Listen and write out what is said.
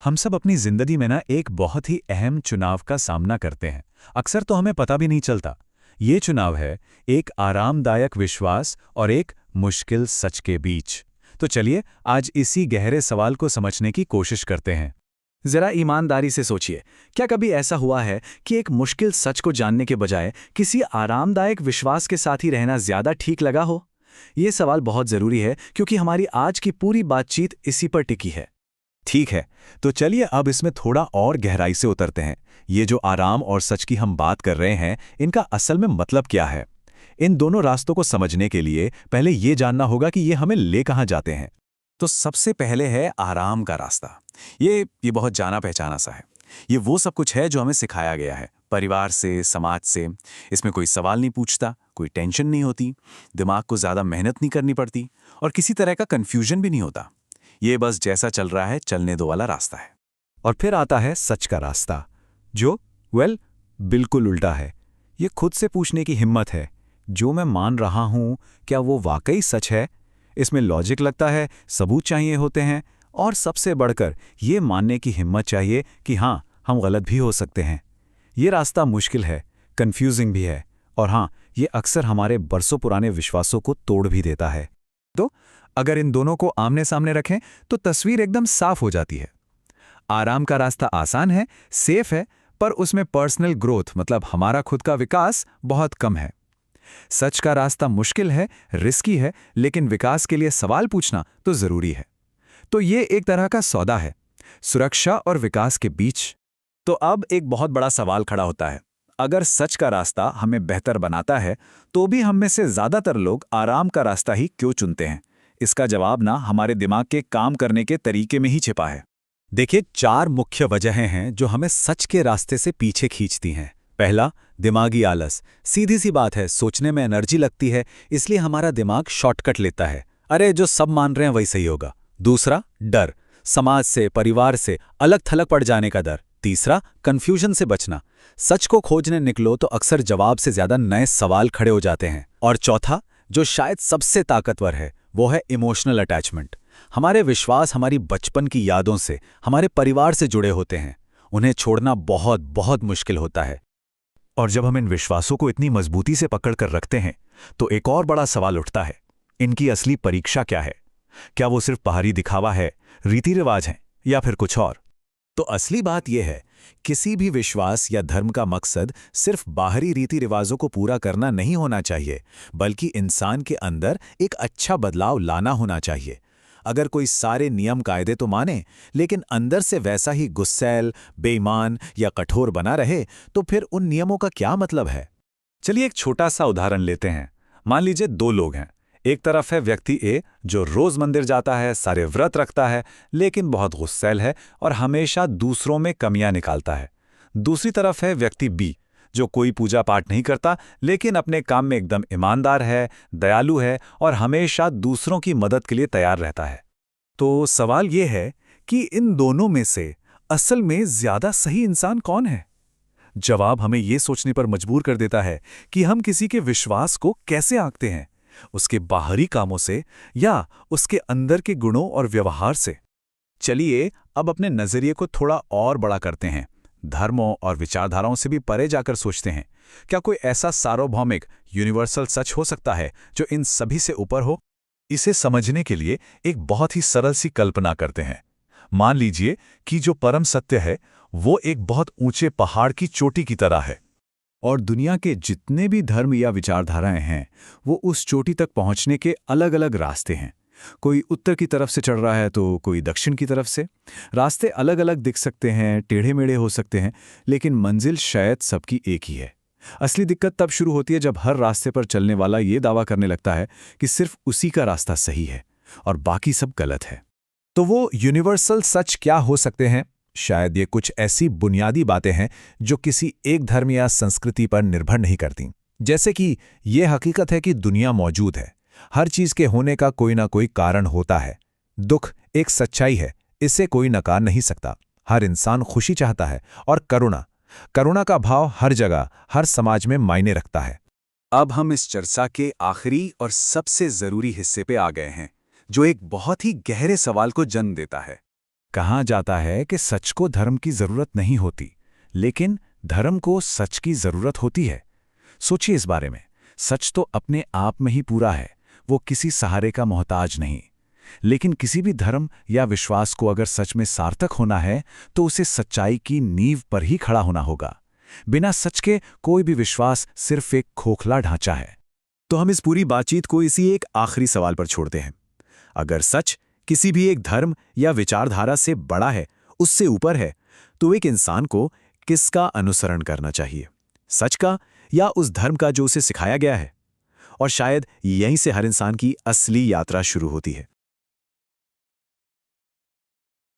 हम सब अपनी जिंदगी में ना एक बहुत ही अहम चुनाव का सामना करते हैं। अक्सर तो हमें पता भी नहीं चलता। ये चुनाव है एक आरामदायक विश्वास और एक मुश्किल सच के बीच। तो चलिए आज इसी गहरे सवाल को समझने की कोशिश करते हैं। जरा ईमानदारी से सोचिए, क्या कभी ऐसा हुआ है कि एक मुश्किल सच को जानने के बजाय किसी आरामदायक विश्वास के साथ ही रहना ज्यादा ठीक लगा हो? ये सवाल बहुत जरूरी है क्योंकि हमारी आज की पूरी बातचीत इसी पर टिकी है। ठीक है, तो चलिए अब इसमें थोड़ा और गहराई से उतरते हैं। ये जो आराम और सच की हम बात कर रहे हैं, इनका असल में मतलब क्या है? इन दोनों रास्तों को समझने के लिए पहले ये जानना होगा कि ये हमें ले कहाँ जाते हैं। तो सबसे पहले है आराम का रास्ता। ये बहुत जाना पहचाना सा है। ये वो सब कुछ है जो हमें सिखाया गया है, परिवार से, समाज से। इसमें कोई सवाल नहीं पूछता, कोई टेंशन नहीं होती, दिमाग को ज़्यादा मेहनत नहीं करनी पड़ती और किसी तरह का कन्फ्यूजन भी नहीं होता। ये बस जैसा चल रहा है चलने दो वाला रास्ता है। और फिर आता है सच का रास्ता, जो बिल्कुल उल्टा है। ये खुद से पूछने की हिम्मत है, जो मैं मान रहा हूं क्या वो वाकई सच है? इसमें लॉजिक लगता है, सबूत चाहिए होते हैं और सबसे बढ़कर ये मानने की हिम्मत चाहिए कि हाँ, हम गलत भी हो सकते हैं। ये रास्ता मुश्किल है, कंफ्यूजिंग भी है और हाँ, ये अक्सर हमारे बरसों पुराने विश्वासों को तोड़ भी देता है। तो अगर इन दोनों को आमने सामने रखें तो तस्वीर एकदम साफ हो जाती है। आराम का रास्ता आसान है, सेफ है, पर उसमें पर्सनल ग्रोथ मतलब हमारा खुद का विकास बहुत कम है। सच का रास्ता मुश्किल है, रिस्की है, लेकिन विकास के लिए सवाल पूछना तो जरूरी है। तो ये एक तरह का सौदा है, सुरक्षा और विकास के बीच। तो अब एक बहुत बड़ा सवाल खड़ा होता है, अगर सच का रास्ता हमें बेहतर बनाता है तो भी हम में से ज्यादातर लोग आराम का रास्ता ही क्यों चुनते हैं? इसका जवाब ना हमारे दिमाग के काम करने के तरीके में ही छिपा है। देखिए, 4 मुख्य वजहें हैं जो हमें सच के रास्ते से पीछे खींचती हैं। पहला, दिमागी आलस। सीधी सी बात है, सोचने में एनर्जी लगती है, इसलिए हमारा दिमाग शॉर्टकट लेता है। अरे जो सब मान रहे हैं वही सही होगा। दूसरा, डर। समाज से, परिवार से अलग थलग पड़ जाने का डर। तीसरा, कंफ्यूजन से बचना। सच को खोजने निकलो तो अक्सर जवाब से ज्यादा नए सवाल खड़े हो जाते हैं। और चौथा, जो शायद सबसे ताकतवर है, वो है इमोशनल अटैचमेंट। हमारे विश्वास हमारी बचपन की यादों से, हमारे परिवार से जुड़े होते हैं। उन्हें छोड़ना बहुत बहुत मुश्किल होता है। और जब हम इन विश्वासों को इतनी मजबूती से पकड़ कर रखते हैं तो एक और बड़ा सवाल उठता है, इनकी असली परीक्षा क्या है? क्या वो सिर्फ बाहरी दिखावा है, रीति रिवाज हैं, या फिर कुछ और? तो असली बात यह है, किसी भी विश्वास या धर्म का मकसद सिर्फ बाहरी रीति रिवाजों को पूरा करना नहीं होना चाहिए, बल्कि इंसान के अंदर एक अच्छा बदलाव लाना होना चाहिए। अगर कोई सारे नियम कायदे तो माने, लेकिन अंदर से वैसा ही गुस्सैल, बेईमान या कठोर बना रहे, तो फिर उन नियमों का क्या मतलब है? चलिए एक छोटा सा उदाहरण लेते हैं। मान लीजिए 2 लोग हैं। एक तरफ है व्यक्ति ए, जो रोज मंदिर जाता है, सारे व्रत रखता है, लेकिन बहुत गुस्सैल है और हमेशा दूसरों में कमियां निकालता है। दूसरी तरफ है व्यक्ति बी, जो कोई पूजा पाठ नहीं करता, लेकिन अपने काम में एकदम ईमानदार है, दयालु है और हमेशा दूसरों की मदद के लिए तैयार रहता है। तो सवाल ये है कि इन दोनों में से असल में ज्यादा सही इंसान कौन है? जवाब हमें ये सोचने पर मजबूर कर देता है कि हम किसी के विश्वास को कैसे आंकते हैं, उसके बाहरी कामों से या उसके अंदर के गुणों और व्यवहार से। चलिए अब अपने नजरिए को थोड़ा और बड़ा करते हैं, धर्मों और विचारधाराओं से भी परे जाकर सोचते हैं। क्या कोई ऐसा सार्वभौमिक यूनिवर्सल सच हो सकता है जो इन सभी से ऊपर हो? इसे समझने के लिए एक बहुत ही सरल सी कल्पना करते हैं। मान लीजिए कि जो परम सत्य है वो एक बहुत ऊंचे पहाड़ की चोटी की तरह है और दुनिया के जितने भी धर्म या विचारधाराएं हैं वो उस चोटी तक पहुंचने के अलग अलग रास्ते हैं। कोई उत्तर की तरफ से चढ़ रहा है तो कोई दक्षिण की तरफ से। रास्ते अलग अलग दिख सकते हैं, टेढ़े मेढ़े हो सकते हैं, लेकिन मंजिल शायद सबकी एक ही है। असली दिक्कत तब शुरू होती है जब हर रास्ते पर चलने वाला ये दावा करने लगता है कि सिर्फ उसी का रास्ता सही है और बाकी सब गलत है। तो वो यूनिवर्सल सच क्या हो सकते हैं? शायद ये कुछ ऐसी बुनियादी बातें हैं जो किसी एक धर्म या संस्कृति पर निर्भर नहीं करती। जैसे कि ये हकीकत है कि दुनिया मौजूद है, हर चीज के होने का कोई ना कोई कारण होता है। दुख एक सच्चाई है, इसे कोई नकार नहीं सकता। हर इंसान खुशी चाहता है और करुणा का भाव हर जगह, हर समाज में मायने रखता है। अब हम इस चर्चा के आखिरी और सबसे जरूरी हिस्से पे आ गए हैं, जो एक बहुत ही गहरे सवाल को जन्म देता है। कहा जाता है कि सच को धर्म की जरूरत नहीं होती, लेकिन धर्म को सच की जरूरत होती है। सोचिए इस बारे में। सच तो अपने आप में ही पूरा है, वो किसी सहारे का मोहताज नहीं। लेकिन किसी भी धर्म या विश्वास को अगर सच में सार्थक होना है तो उसे सच्चाई की नींव पर ही खड़ा होना होगा। बिना सच के कोई भी विश्वास सिर्फ एक खोखला ढांचा है। तो हम इस पूरी बातचीत को इसी एक आखिरी सवाल पर छोड़ते हैं। अगर सच किसी भी एक धर्म या विचारधारा से बड़ा है, उससे ऊपर है, तो एक इंसान को किसका अनुसरण करना चाहिए? सच का या उस धर्म का जो उसे सिखाया गया है? और शायद यहीं से हर इंसान की असली यात्रा शुरू होती है।